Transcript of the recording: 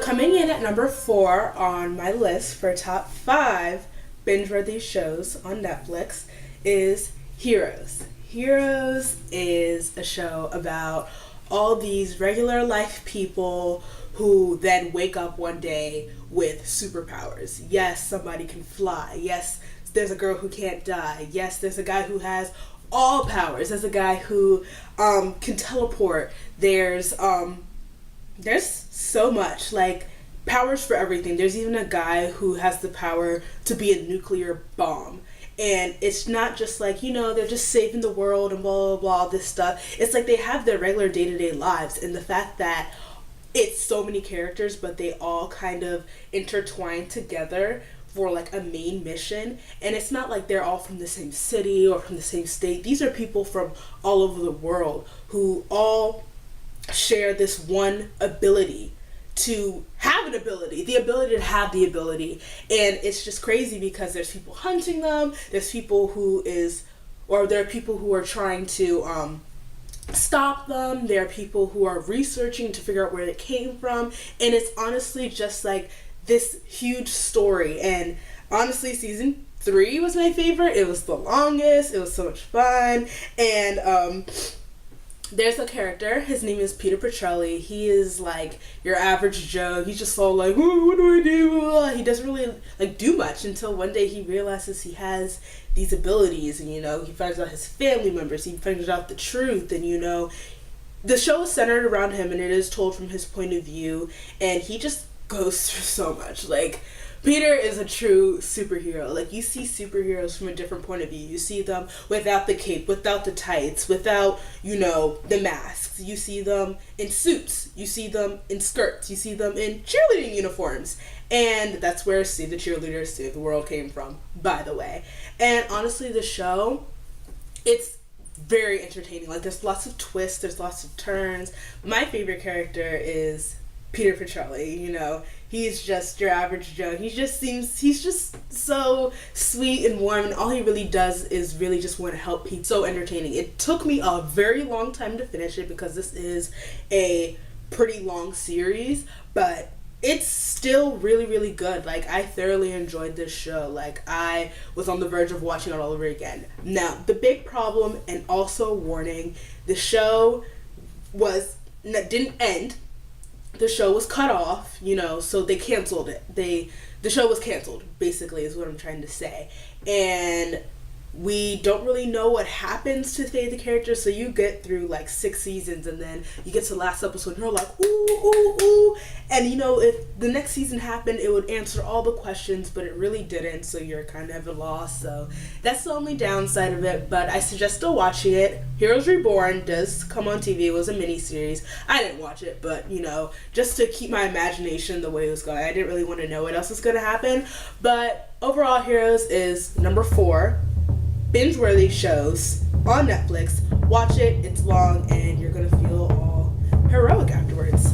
coming in at number 4 on my list for top 5 binge-worthy shows on Netflix is Heroes. Heroes is a show about all these regular life people who then wake up one day with superpowers. Yes, somebody can fly. Yes, there's a girl who can't die. Yes, there's a guy who has all powers. There's a guy who can teleport. There's so much, like, powers for everything. There's even a guy who has the power to be a nuclear bomb. And it's not just like, they're just saving the world and blah, blah, blah, this stuff. It's like they have their regular day-to-day lives. And the fact that it's so many characters, but they all kind of intertwine together for like a main mission. And it's not like they're all from the same city or from the same state. These are people from all over the world who all share this one ability to have an ability, the ability to have the ability. And it's just crazy because there's people hunting them, there's people there are people who are trying to stop them, there are people who are researching to figure out where they came from, and it's honestly just like this huge story. And honestly, season 3 was my favorite. It was the longest, it was so much fun. And there's a character, his name is Pt.2. He is like your average Joe. He's just all like, oh, what do I do? He doesn't really like do much until one day he realizes he has these abilities, and he finds out his family members, he finds out the truth, and the show is centered around him, and it is told from his point of view, and he just goes through so much. Like, Peter is a true superhero. Like, you see superheroes from a different point of view. You see them without the cape, without the tights, without, the masks. You see them in suits. You see them in skirts. You see them in cheerleading uniforms. And that's where Save the Cheerleaders, Save the World came from, by the way. And honestly, the show, it's very entertaining. Like, there's lots of twists. There's lots of turns. My favorite character is Peter Petrelli. He's just your average Joe. He's just so sweet and warm, and all he really does is really just want to help people. So entertaining. It took me a very long time to finish it because this is a pretty long series, but it's still really, really good. Like, I thoroughly enjoyed this show. Like, I was on the verge of watching it all over again. Now, the big problem, and also warning, the show didn't end. The show was cut off, so they canceled it. The show was canceled, basically, is what I'm trying to say. And we don't really know what happens to the characters, so you get through like 6 seasons, and then you get to the last episode, and you're like, ooh, ooh, ooh. And if the next season happened, it would answer all the questions, but it really didn't, so you're kind of at a loss. So that's the only downside of it, but I suggest still watching it. Heroes Reborn does come on TV. It was a mini-series. I didn't watch it, but, just to keep my imagination the way it was going. I didn't really want to know what else was going to happen, but overall, Heroes is number 4. Binge-worthy shows on Netflix. Watch it, it's long, and you're gonna feel all heroic afterwards.